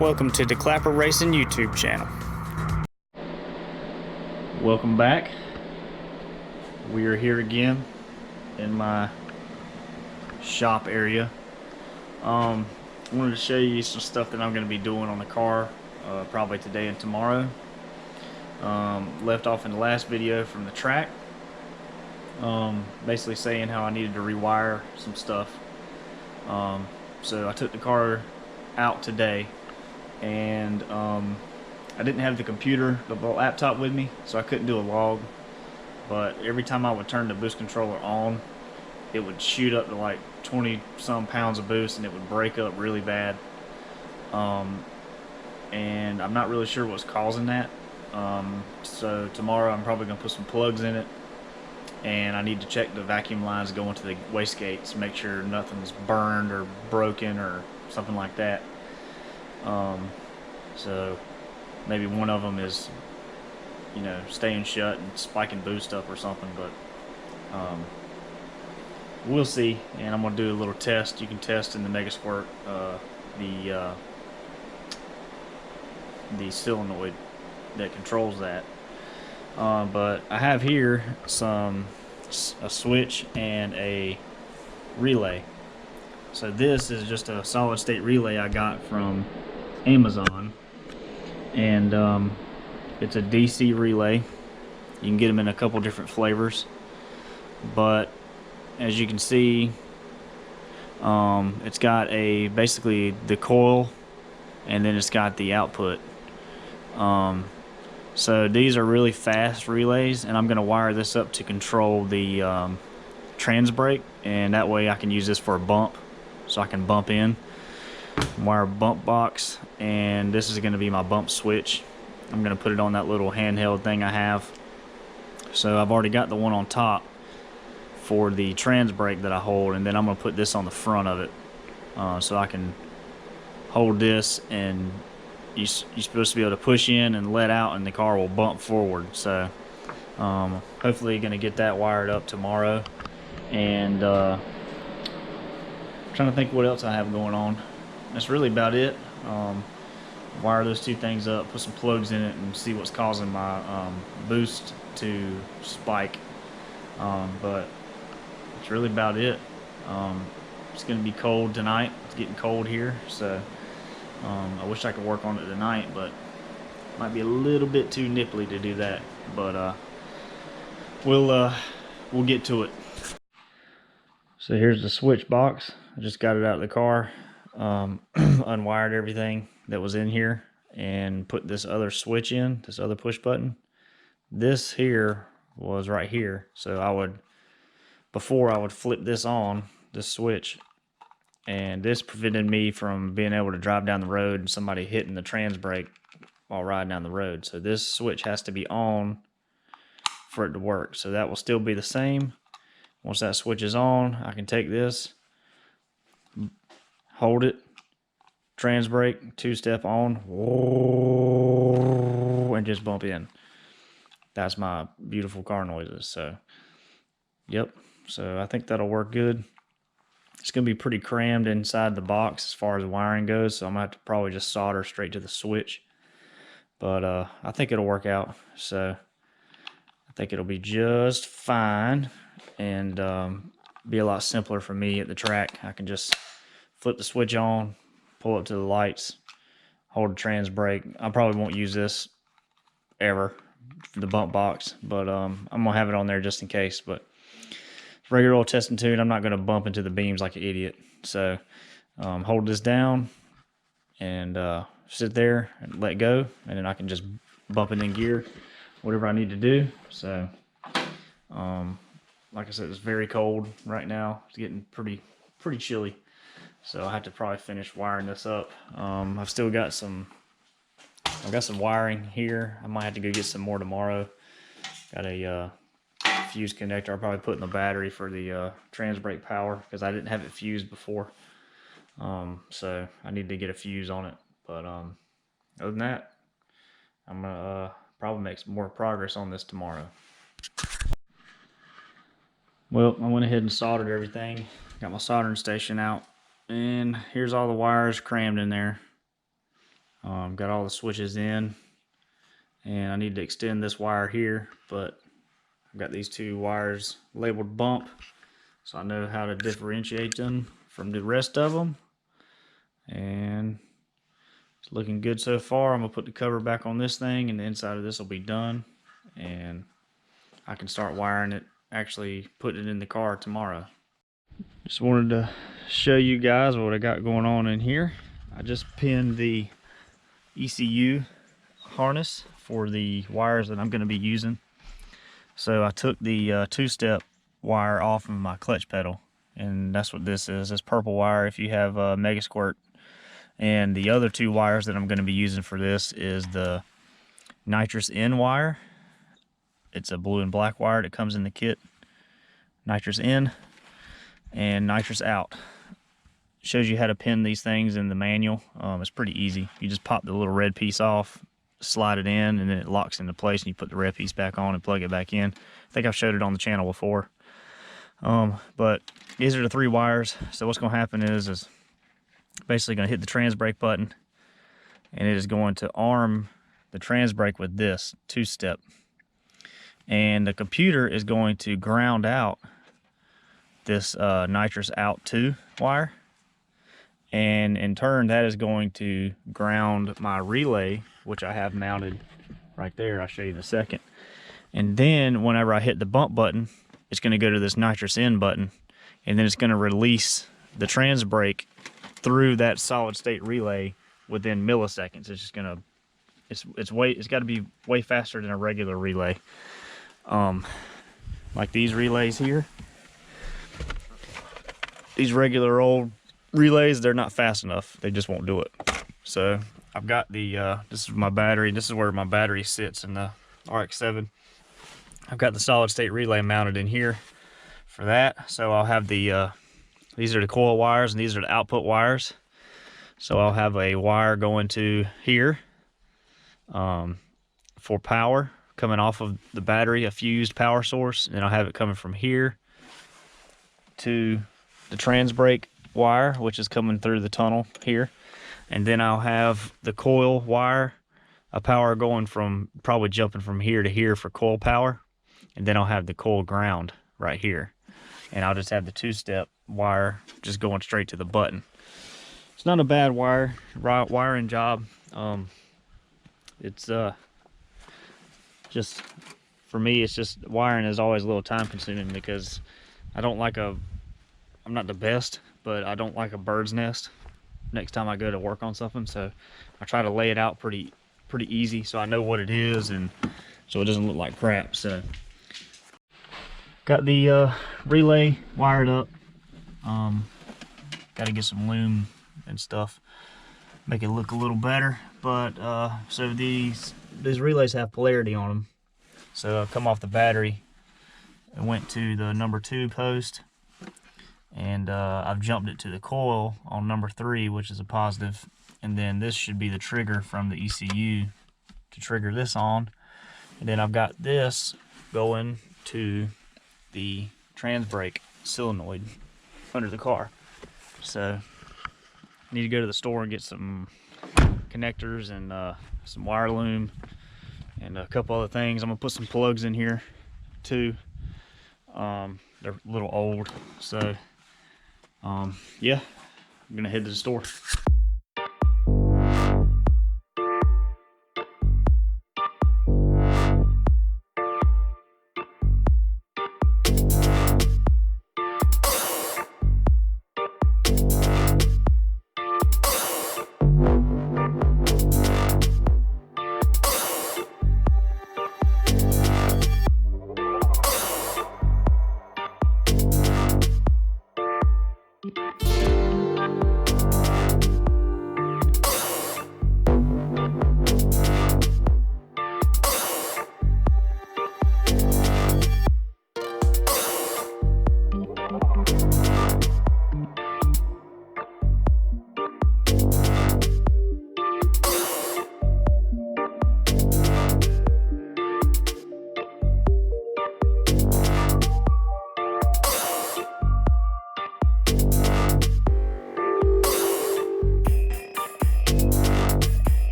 Welcome to the Clapper Racing YouTube channel. Welcome back. We are here again in my shop area. I wanted to show you some stuff that I'm going to be doing on the car probably today and tomorrow. Left off in the last video from the track, basically saying how I needed to rewire some stuff. So I took the car out today, and I didn't have the computer, the laptop with me, so I couldn't do a log. But every time I would turn the boost controller on, it would shoot up to like 20 some pounds of boost, and it would break up really bad. And I'm not really sure what's causing that. So tomorrow I'm probably gonna put some plugs in it, and I need to check the vacuum lines going to the wastegates, make sure nothing's burned or broken or something like that. So maybe one of them is, you know, staying shut and spiking boost up or something, but we'll see. And I'm gonna do a little test. You can test in the Megasquirt the solenoid that controls that. But I have here a switch and a relay. So this is just a solid state relay I got from Amazon, and it's a DC relay. You can get them in a couple different flavors, but as you can see, it's got basically the coil, and then it's got the output. So these are really fast relays, and I'm going to wire this up to control the transbrake, and that way I can use this for a bump, so I can bump in. Wire bump box, and this is going to be my bump switch. I'm going to put it on that little handheld thing I have. So I've already got the one on top for the transbrake that I hold, and then I'm going to put this on the front of it, so I can hold this, and you're supposed to be able to push in and let out, and the car will bump forward. So hopefully going to get that wired up tomorrow. And I'm trying to think what else I have going on. That's really about it. Wire those two things up, put some plugs in it, and see what's causing my boost to spike. But it's really about it. It's going to be cold tonight. It's getting cold here, so I wish I could work on it tonight, but it might be a little bit too nipply to do that. But we'll get to it. So here's the switch box. I just got it out of the car, unwired everything that was in here, and put this other switch in, this other push button. This here was right here, so before I would flip this on, this switch, and this prevented me from being able to drive down the road and somebody hitting the transbrake while riding down the road. So this switch has to be on for it to work. So that will still be the same. Once that switch is on, I can take this, hold it, transbrake, two-step on, and just bump in. That's my beautiful car noises. So, yep. So I think that'll work good. It's going to be pretty crammed inside the box as far as wiring goes, so I'm going to have to probably just solder straight to the switch. But I think it'll work out. So I think it'll be just fine, and be a lot simpler for me at the track. I can just flip the switch on, pull up to the lights, hold the transbrake. I probably won't use this ever, the bump box, but I'm going to have it on there just in case. But regular old testing tune, I'm not going to bump into the beams like an idiot. So hold this down and sit there and let go, and then I can just bump it in gear, whatever I need to do. So like I said, it's very cold right now. It's getting pretty chilly, so I have to probably finish wiring this up. I've got some wiring here. I might have to go get some more tomorrow. Got a fuse connector I'll probably put in the battery for the transbrake power, because I didn't have it fused before. So I need to get a fuse on it. But other than that, I'm gonna probably make some more progress on this tomorrow. Well, I went ahead and soldered everything. Got my soldering station out, and here's all the wires crammed in there. Got all the switches in, and I need to extend this wire here, but I've got these two wires labeled bump, so I know how to differentiate them from the rest of them. And it's looking good so far. I'm gonna put the cover back on this thing, and the inside of this will be done, and I can start wiring it, actually putting it in the car tomorrow. Just wanted to show you guys what I got going on in here. I just pinned the ECU harness for the wires that I'm going to be using. So I took the two-step wire off of my clutch pedal, and that's what this is. This purple wire if you have a Megasquirt. And the other two wires that I'm going to be using for this is the nitrous in wire. It's a blue and black wire that comes in the kit. Nitrous in and nitrous out. Shows you how to pin these things in the manual. It's pretty easy. You just pop the little red piece off, slide it in, and then it locks into place, and you put the red piece back on and plug it back in. I think I've showed it on the channel before. But these are the three wires. So what's going to happen is basically going to hit the transbrake button, and it is going to arm the transbrake with this two-step. And the computer is going to ground out this nitrous out 2 wire, and in turn that is going to ground my relay, which I have mounted right there. I'll show you in a second. And then whenever I hit the bump button, it's going to go to this nitrous in button, and then it's going to release the transbrake through that solid state relay within milliseconds. It's just going to, it's got to be way faster than a regular relay. Like these relays here, these regular old relays, they're not fast enough. They just won't do it. So I've got the this is my battery. This is where my battery sits in the RX-7. I've got the solid state relay mounted in here for that. So I'll have the these are the coil wires, and these are the output wires. So I'll have a wire going to here for power coming off of the battery, a fused power source, and then I'll have it coming from here to the transbrake wire, which is coming through the tunnel here. And then I'll have the coil wire, a power going from, probably jumping from here to here for coil power. And then I'll have the coil ground right here. And I'll just have the two-step wire just going straight to the button. It's not a bad wiring job. It's just, for me, it's just, wiring is always a little time consuming because I don't like I'm not the best, but I don't like a bird's nest next time I go to work on something. So I try to lay it out pretty easy so I know what it is, and so it doesn't look like crap. So got the relay wired up. Got to get some loom and stuff, make it look a little better. But so these relays have polarity on them. So I come off the battery and went to the number 2 post, and I've jumped it to the coil on number 3, which is a positive. And then this should be the trigger from the ECU to trigger this on. And then I've got this going to the transbrake solenoid under the car. So I need to go to the store and get some connectors and some wire loom and a couple other things. I'm gonna put some plugs in here too. They're a little old, so yeah, I'm gonna head to the store.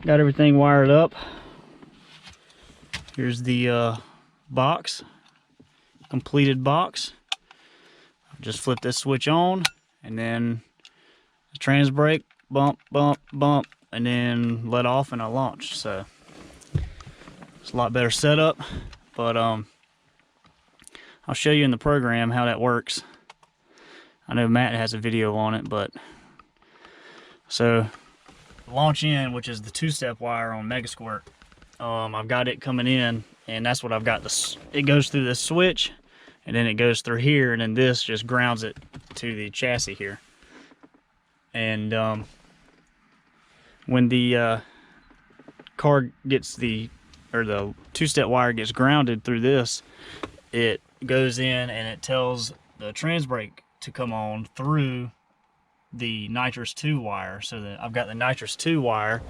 Got everything wired up. Here's the box, completed box. Just flip this switch on, and then the trans brake, bump, bump, bump, and then let off and I launch. So it's a lot better setup, but I'll show you in the program how that works. I know Matt has a video on it, but so launch in, which is the 2-step wire on Megasquirt. I've got it coming in, and that's what I've got. This, it goes through this switch, and then it goes through here, and then this just grounds it to the chassis here. And when the car gets the 2-step wire gets grounded through this, it goes in and it tells the trans brake to come on through the nitrous 2 wire. So that I've got the nitrous 2 wire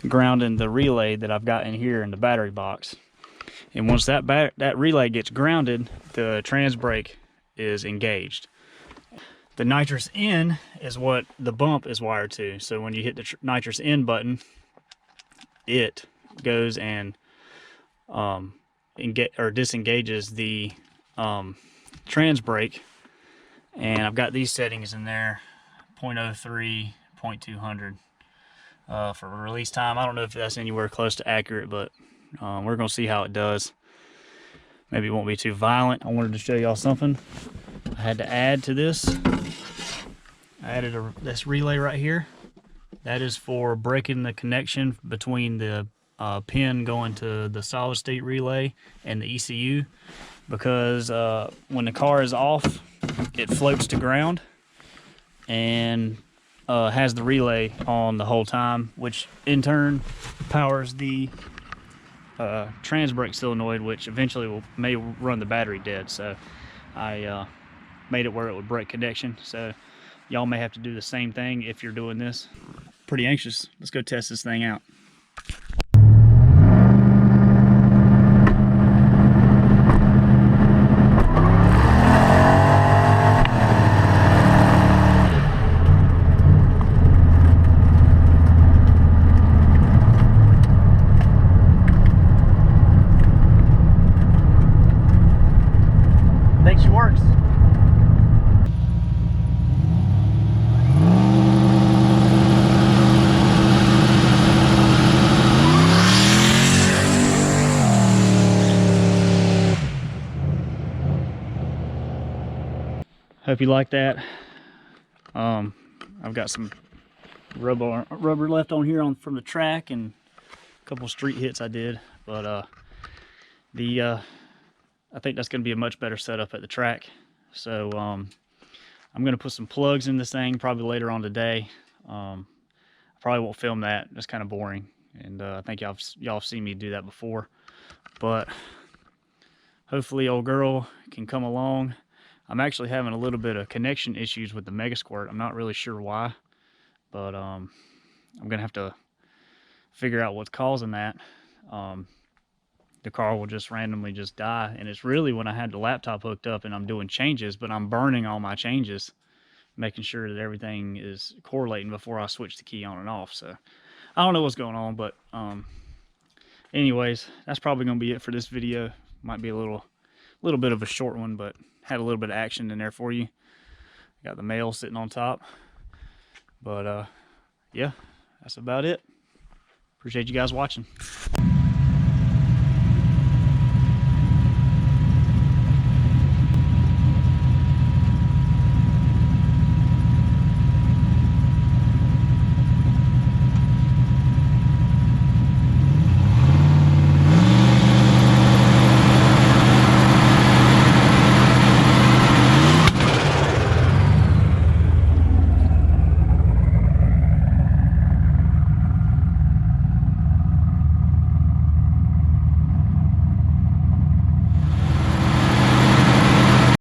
grounding the relay that I've got in here in the battery box. And once that relay gets grounded, the trans brake is engaged. The nitrous in is what the bump is wired to. So when you hit the nitrous in button, it goes and disengages the trans brake. And I've got these settings in there, 0.03, 0.200 for release time. I don't know if that's anywhere close to accurate, but we're gonna see how it does. Maybe it won't be too violent. I wanted to show y'all something I had to add to this. I added this relay right here. That is for breaking the connection between the pin going to the solid state relay and the ECU, because when the car is off, it floats to ground and has the relay on the whole time, which in turn powers the trans brake solenoid, which eventually may run the battery dead. So I made it where it would break connection. So y'all may have to do the same thing if you're doing this. Pretty anxious. Let's go test this thing out. Think she works. Hope you like that. I've got some rubber left on here from the track and a couple street hits I did, but I think that's going to be a much better setup at the track. So I'm going to put some plugs in this thing probably later on today. I probably won't film that. That's kind of boring, and I think y'all have seen me do that before. But hopefully old girl can come along. I'm actually having a little bit of connection issues with the Megasquirt. I'm not really sure why, but I'm going to have to figure out what's causing that. The car will just randomly just die, and it's really when I had the laptop hooked up and I'm doing changes, but I'm burning all my changes, making sure that everything is correlating before I switch the key on and off. So I don't know what's going on, but anyways, that's probably going to be it for this video. Might be a little bit of a short one, but had a little bit of action in there for you. Got the mail sitting on top, but yeah, that's about it. Appreciate you guys watching.